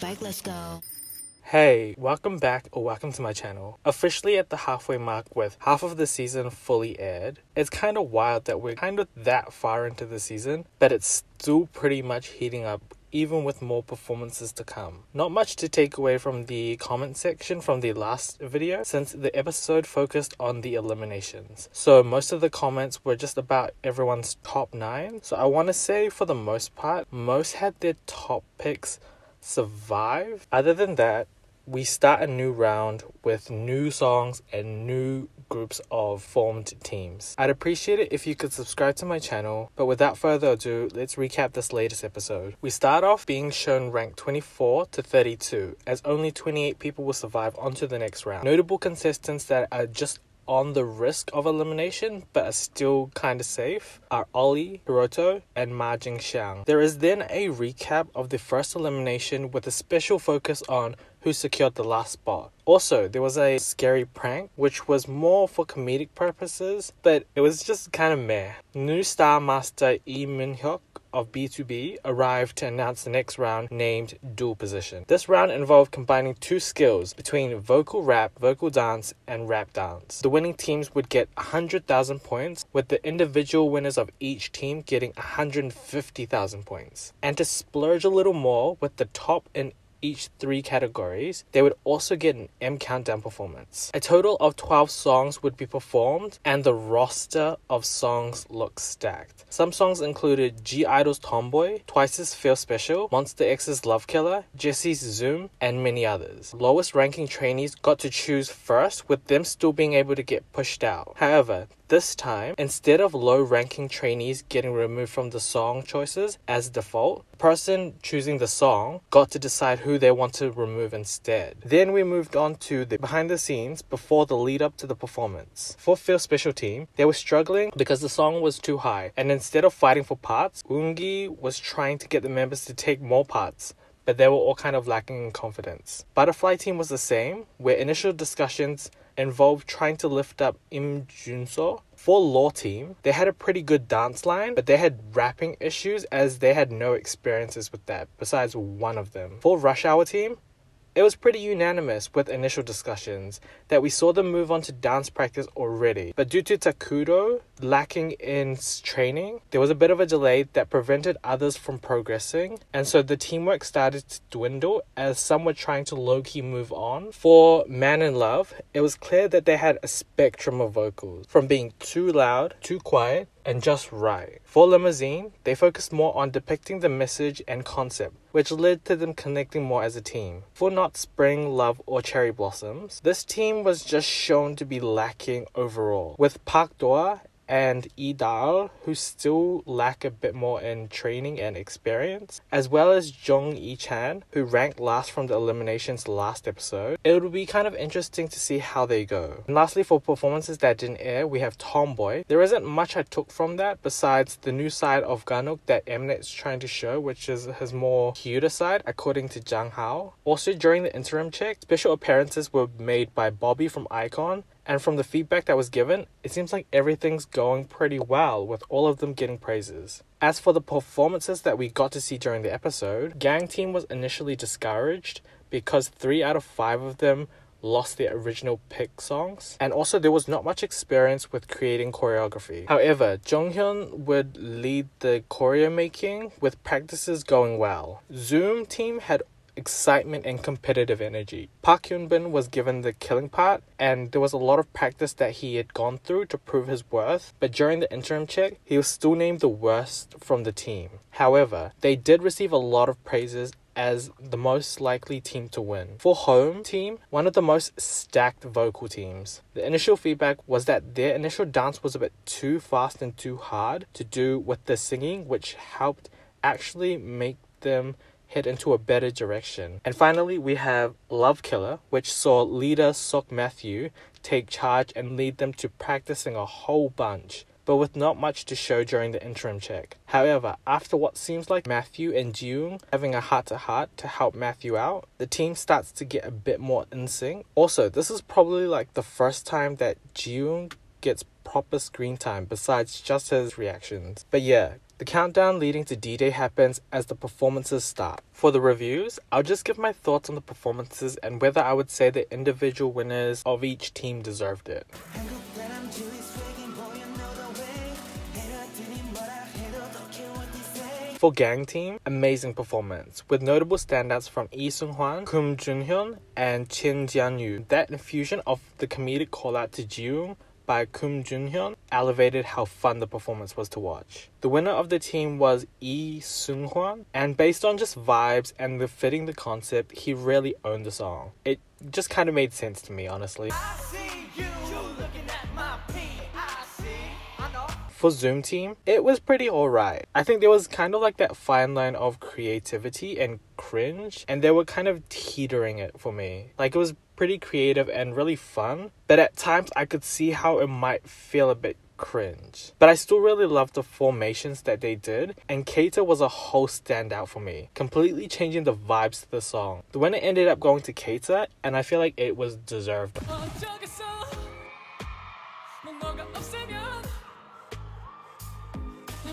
Perfect, let's go. Hey, welcome back or welcome to my channel. Officially at the halfway mark with half of the season fully aired. It's kind of wild that we're kind of that far into the season, but it's still pretty much heating up even with more performances to come. Not much to take away from the comment section from the last video since the episode focused on the eliminations. So most of the comments were just about everyone's top 9. So I want to say for the most part, most had their top picks survive. Other than that, we start a new round with new songs and new groups of formed teams. I'd appreciate it if you could subscribe to my channel, but without further ado, let's recap this latest episode. We start off being shown ranked 24 to 32, as only 28 people will survive onto the next round. Notable contestants that are just on the risk of elimination but are still kind of safe are Ollie, Hiroto, and Ma Jingxiang. There is then a recap of the first elimination with a special focus on who secured the last spot. Also, there was a scary prank which was more for comedic purposes, but it was just kind of meh. New Star Master Lee Min-hyuk of BTOB arrived to announce the next round named Dual Position. This round involved combining two skills between vocal rap, vocal dance, and rap dance. The winning teams would get 100,000 points, with the individual winners of each team getting 150,000 points. And to splurge a little more with the top in each 3 categories, they would also get an M Countdown performance. A total of 12 songs would be performed, and the roster of songs looks stacked. Some songs included (G)I-DLE's Tomboy, Twice's Feel Special, Monster X's Love Killer, Jesse's Zoom, and many others. Lowest ranking trainees got to choose first, with them still being able to get pushed out. However, this time, instead of low-ranking trainees getting removed from the song choices as default, the person choosing the song got to decide who they want to remove instead. Then we moved on to the behind the scenes before the lead up to the performance. For Feel Special team, they were struggling because the song was too high, and instead of fighting for parts, Eungi was trying to get the members to take more parts, but they were all kind of lacking in confidence. Butterfly team was the same, where initial discussions involved trying to lift up Im Junso. For Law team, they had a pretty good dance line, but they had rapping issues as they had no experiences with that, besides one of them. For Rush Hour team, it was pretty unanimous with initial discussions that we saw them move on to dance practice already. But due to Takudo lacking in training, there was a bit of a delay that prevented others from progressing. And so the teamwork started to dwindle as some were trying to low-key move on. For Man in Love, it was clear that they had a spectrum of vocals, from being too loud, too quiet, and just right. For Limousine, they focused more on depicting the message and concept, which led to them connecting more as a team. For Not Spring, Love, or Cherry Blossoms, this team was just shown to be lacking overall, with Park Do-ah and Lee Dahl, who still lack a bit more in training and experience, as well as Jung Yi-chan, who ranked last from the eliminations last episode. It will be kind of interesting to see how they go. And lastly, for performances that didn't air, we have Tomboy. There isn't much I took from that besides the new side of Ganok that Mnet's trying to show, which is his more cuter side, according to Jang Hao. Also, during the interim check, special appearances were made by Bobby from iKON, and from the feedback that was given, it seems like everything's going pretty well, with all of them getting praises. As for the performances that we got to see during the episode, Gang Team was initially discouraged because 3 out of 5 of them lost their original pick songs, and also there was not much experience with creating choreography. However, Jonghyun would lead the choreo making, with practices going well. Zoom Team had excitement and competitive energy. Park Hyun-bin was given the killing part, and there was a lot of practice that he had gone through to prove his worth, but during the interim check, he was still named the worst from the team. However, they did receive a lot of praises as the most likely team to win. For Home Team, one of the most stacked vocal teams. The initial feedback was that their initial dance was a bit too fast and too hard to do with the singing, which helped actually make them head into a better direction. And finally, we have Love Killer, which saw leader Sok Matthew take charge and lead them to practicing a whole bunch, but with not much to show during the interim check. However, after what seems like Matthew and Jiyoung having a heart-to-heart to help Matthew out, the team starts to get a bit more in sync. Also, this is probably like the first time that Jiyoung gets proper screen time besides just his reactions. But yeah, The countdown leading to D-Day happens as the performances start. For the reviews, I'll just give my thoughts on the performances and whether I would say the individual winners of each team deserved it. For Gang Team, amazing performance, with notable standouts from Lee Seung-hwan, Kim Jun-hyun, and Chin Jian-yu. That infusion of the comedic call-out to Jiwoong by Kim Jun-hyun elevated how fun the performance was to watch. The winner of the team was Lee Seung-hwan, and based on just vibes and fitting the concept, he really owned the song. It just kind of made sense to me, honestly. For Zoom Team, it was pretty alright. I think there was kind of like that fine line of creativity and cringe, and they were kind of teetering it for me. Like, it was pretty creative and really fun, but at times I could see how it might feel a bit cringe. But I still really loved the formations that they did, and Keita was a whole standout for me, completely changing the vibes to the song. The winner ended up going to Keita, and I feel like it was deserved.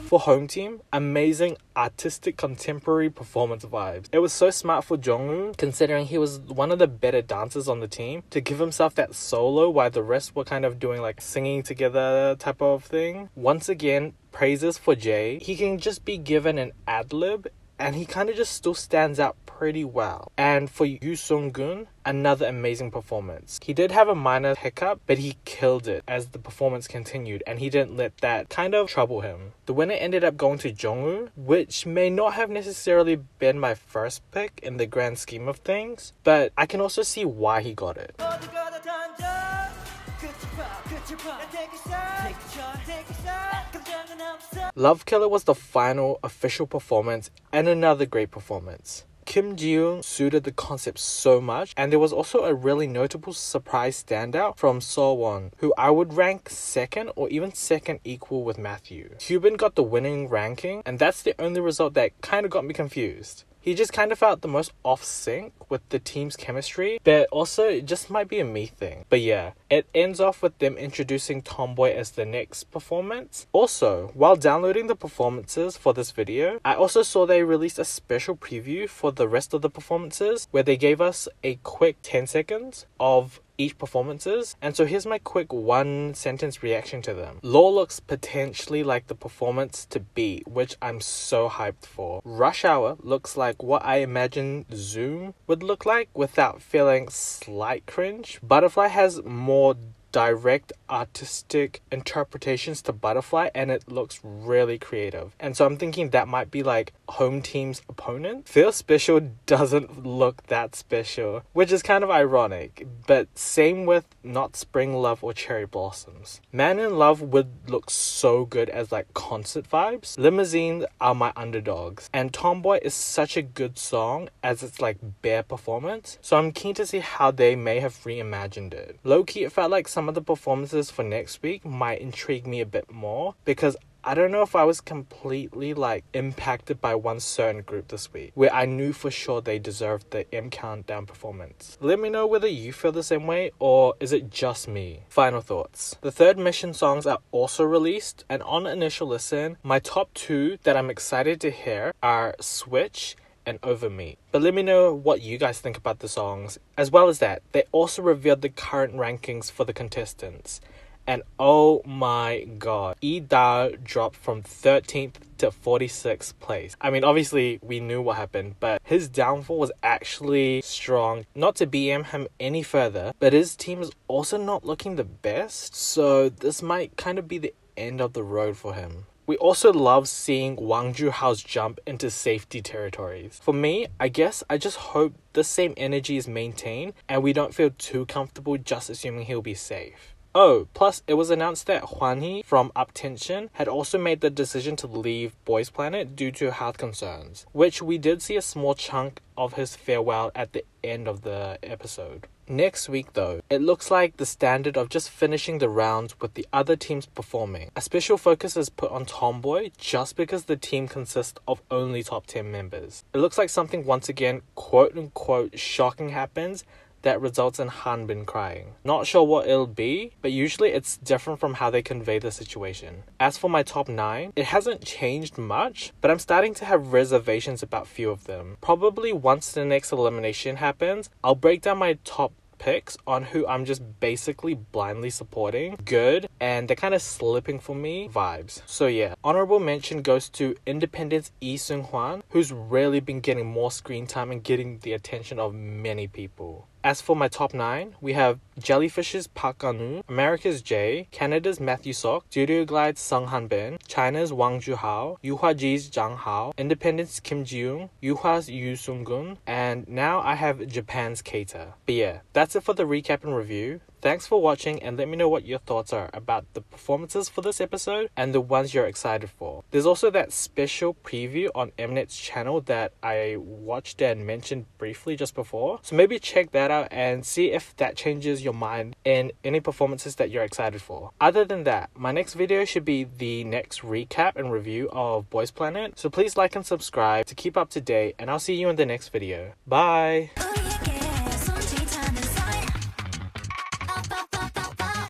For Home Team, amazing artistic contemporary performance vibes. It was so smart for Jungwoo, considering he was one of the better dancers on the team, to give himself that solo while the rest were kind of doing like singing together type of thing. Once again, praises for Jay. He can just be given an ad-lib and he kind of just still stands out pretty well. And for Yoo Sung-gun, another amazing performance. He did have a minor hiccup, but he killed it as the performance continued, and he didn't let that kind of trouble him. The winner ended up going to Jungwoo, which may not have necessarily been my first pick in the grand scheme of things, but I can also see why he got it. Love Killer was the final official performance and another great performance. Kim Ji-yoon suited the concept so much, and there was also a really notable surprise standout from So-won, who I would rank second or even second equal with Matthew. Hyubin got the winning ranking, and that's the only result that kind of got me confused. He just kind of felt the most off-sync with the team's chemistry, but also it just might be a me thing. But yeah, it ends off with them introducing Tomboy as the next performance. Also, while downloading the performances for this video, I also saw they released a special preview for the rest of the performances where they gave us a quick 10 seconds of each performances, and so here's my quick one sentence reaction to them. Law looks potentially like the performance to beat, which I'm so hyped for. Rush Hour looks like what I imagine Zoom would look like without feeling slight cringe. Butterfly has more direct artistic interpretations to Butterfly, and it looks really creative, and so I'm thinking that might be like Home Team's opponent. Feel Special doesn't look that special, which is kind of ironic, but same with Not Spring Love or Cherry Blossoms. Man in Love would look so good as like concert vibes. Limousine are my underdogs, and Tomboy is such a good song as it's like bare performance, so I'm keen to see how they may have reimagined it. Low-key, it felt like some of the performances for next week might intrigue me a bit more, because I don't know if I was completely like impacted by one certain group this week where I knew for sure they deserved the M Countdown performance. Let me know whether you feel the same way, or is it just me? Final thoughts. The third mission songs are also released, and on initial listen, my top two that I'm excited to hear are Switch and Over Me. But let me know what you guys think about the songs. As well as that, they also revealed the current rankings for the contestants. And oh my god, Ida dropped from 13th to 46th place. I mean, obviously we knew what happened, but his downfall was actually strong. Not to BM him any further, but his team is also not looking the best, so this might kind of be the end of the road for him. We also love seeing Wang Juhao's jump into safety territories. For me, I guess I just hope the same energy is maintained and we don't feel too comfortable just assuming he'll be safe. Oh, plus it was announced that Hwanhee from Uptension had also made the decision to leave Boys Planet due to health concerns, which we did see a small chunk of his farewell at the end of the episode. Next week though, it looks like the standard of just finishing the rounds with the other teams performing. A special focus is put on Tomboy just because the team consists of only top 10 members. It looks like something once again quote unquote shocking happens, that results in Hanbin crying. Not sure what it'll be, but usually it's different from how they convey the situation. As for my top 9, it hasn't changed much, but I'm starting to have reservations about few of them. Probably once the next elimination happens, I'll break down my top picks on who I'm just basically blindly supporting, good, and they're kind of slipping for me vibes. So yeah, honorable mention goes to Independent's Lee Seung-hwan, who's really been getting more screen time and getting the attention of many people. As for my top 9, we have Jellyfish's Park Gan-woo, America's Jay, Canada's Matthew Sok, Studio Glide's Sung Han-bin, China's Wang Ju-hao, Yuhwa G's Zhang Hao, Independent's Kim Ji-young, Yuhwa's Yu Sung-gun, and now I have Japan's Keita. But yeah, that's it for the recap and review. Thanks for watching, and let me know what your thoughts are about the performances for this episode and the ones you're excited for. There's also that special preview on Mnet's channel that I watched and mentioned briefly just before. So maybe check that out and see if that changes your mind in any performances that you're excited for. Other than that, my next video should be the next recap and review of Boys Planet. So please like and subscribe to keep up to date, and I'll see you in the next video. Bye!